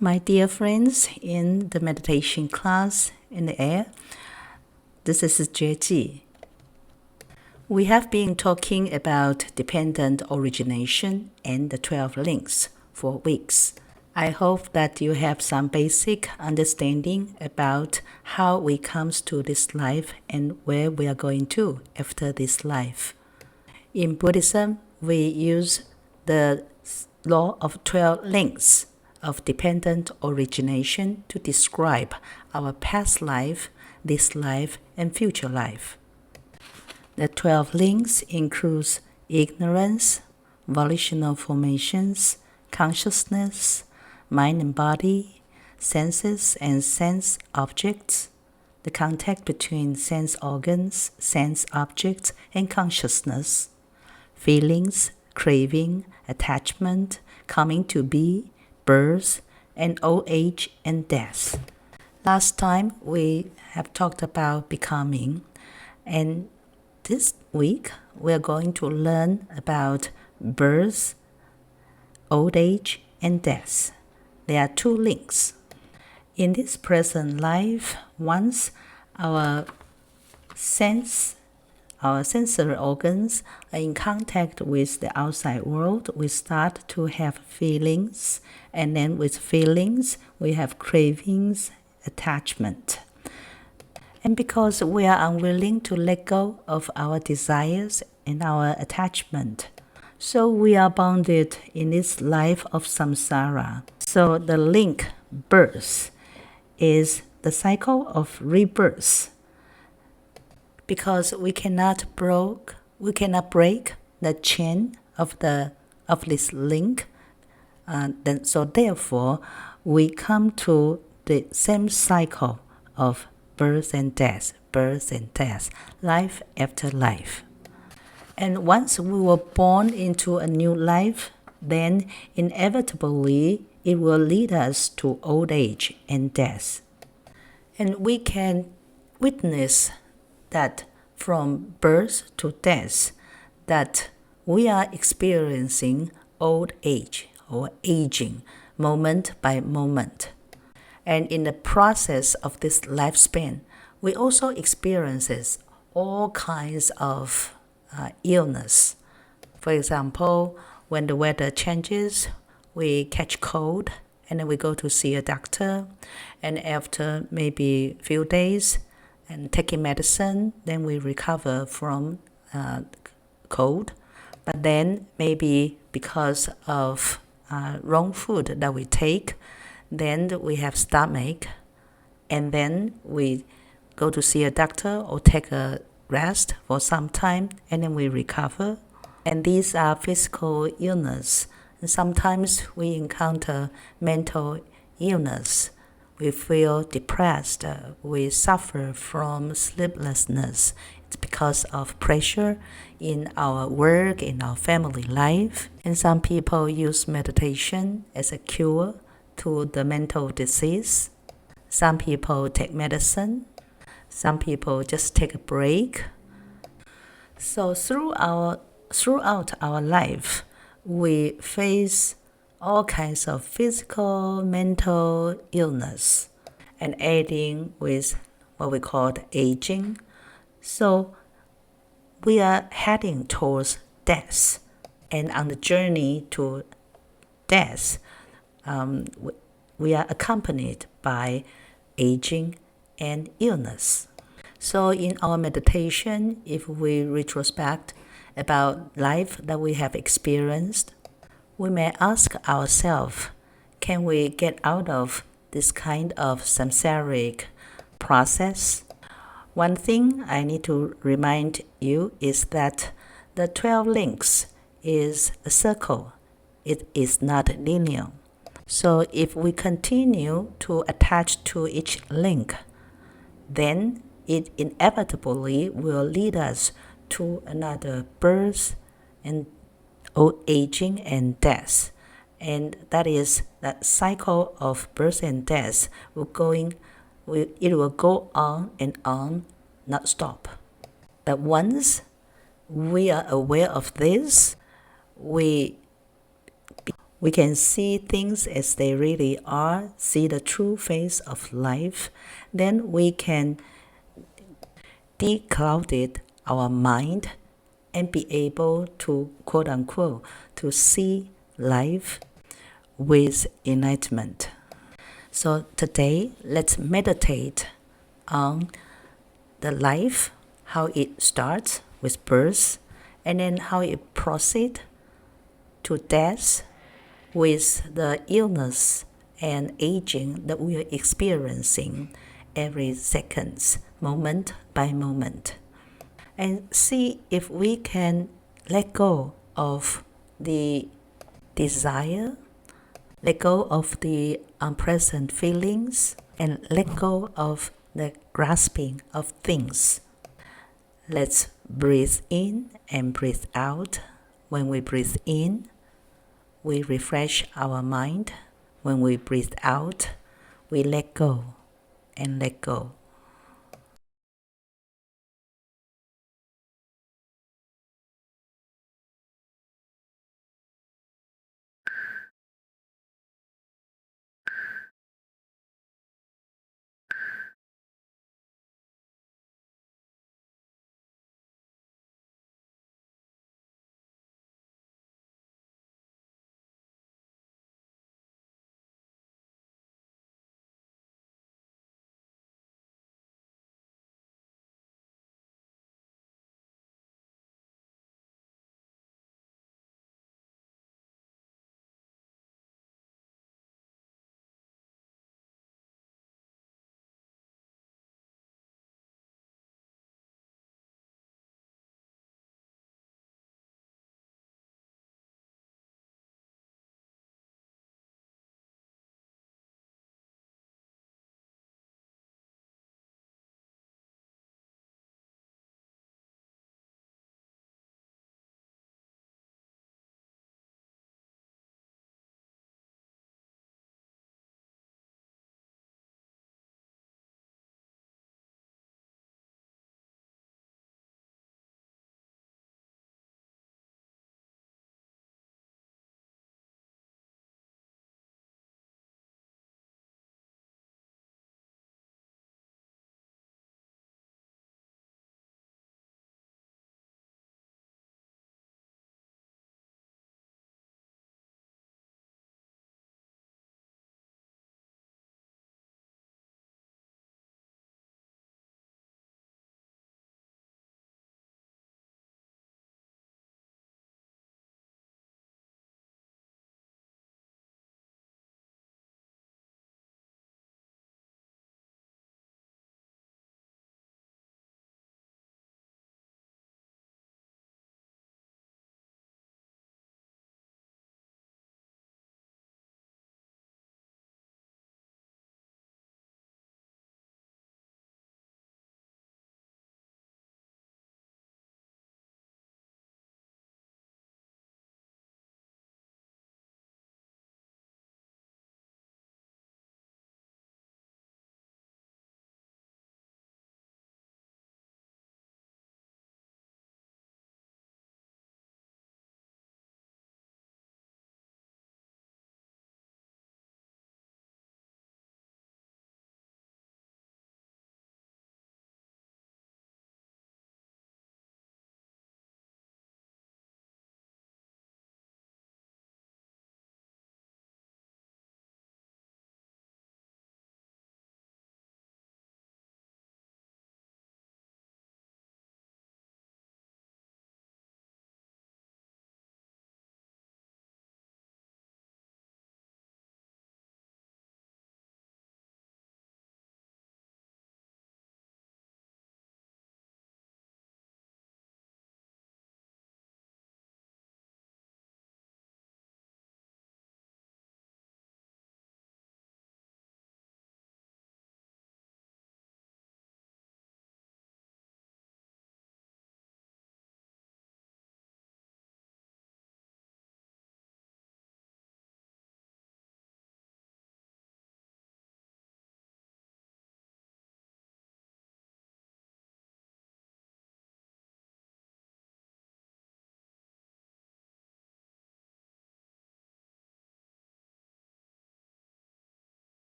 My dear friends in the meditation class in the air, this is Jue Ji. We have been talking about dependent origination and the 12 links for weeks. I hope that you have some basic understanding about how we come to this life and where we are going to after this life. In Buddhism, we use the law of 12 links of dependent origination to describe our past life, this life, and future life. The 12 links include ignorance, volitional formations, consciousness, mind and body, senses and sense objects, the contact between sense organs, sense objects, and consciousness, feelings, craving, attachment, coming to be, birth, and old age and death. Last time we have talked about becoming, and this week we are going to learn about birth, old age, and death. There are 2 links. In this present life, once our sensory organs are in contact with the outside world, we start to have feelings, and then with feelings, we have cravings, attachment. And because we are unwilling to let go of our desires and our attachment, so we are bounded in this life of samsara. So the link, birth, is the cycle of rebirth. Because we cannot break the chain of this link, so therefore we come to the same cycle of birth and death, life after life. And once we were born into a new life, then inevitably it will lead us to old age and death. And we can witness that from birth to death, that we are experiencing old age or aging moment by moment. And in the process of this lifespan, we also experience all kinds of illness. For example, when the weather changes, we catch cold and then we go to see a doctor, and after maybe a few days and taking medicine, then we recover from cold. But then maybe because of wrong food that we take, then we have stomach, and then we go to see a doctor or take a rest for some time, and then we recover. And these are physical illness. And sometimes we encounter mental illness. We feel depressed. We suffer from sleeplessness. It's because of pressure in our work, in our family life. And some people use meditation as a cure to the mental disease. Some people take medicine. Some people just take a break. So throughout our life, we face all kinds of physical, mental illness, and adding with what we call aging. So we are heading towards death, and on the journey to death, we are accompanied by aging and illness. So in our meditation, if we retrospect about life that we have experienced, we may ask ourselves, can we get out of this kind of samsaric process? One thing I need to remind you is that the 12 links is a circle. It is not linear. So if we continue to attach to each link, then it inevitably will lead us to another birth and old aging and death. And that is that cycle of birth and death it will go on and on, not stop. But once we are aware of this, we we can see things as they really are, see the true face of life, then we can decloud our mind and be able to, quote unquote, to see life with enlightenment. So today, let's meditate on the life, how it starts with birth, and then how it proceeds to death with the illness and aging that we are experiencing every second, moment by moment. And see if we can let go of the desire, let go of the unpleasant feelings, and let go of the grasping of things. Let's breathe in and breathe out. When we breathe in, we refresh our mind. When we breathe out, we let go and let go.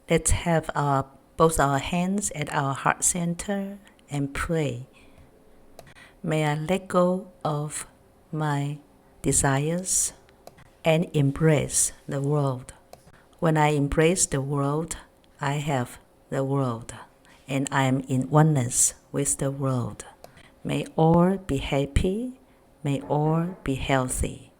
Let's have both our hands at our heart center and pray. May I let go of my desires and embrace the world. When I embrace the world, I have the world, and I am in oneness with the world. May all be happy. May all be healthy.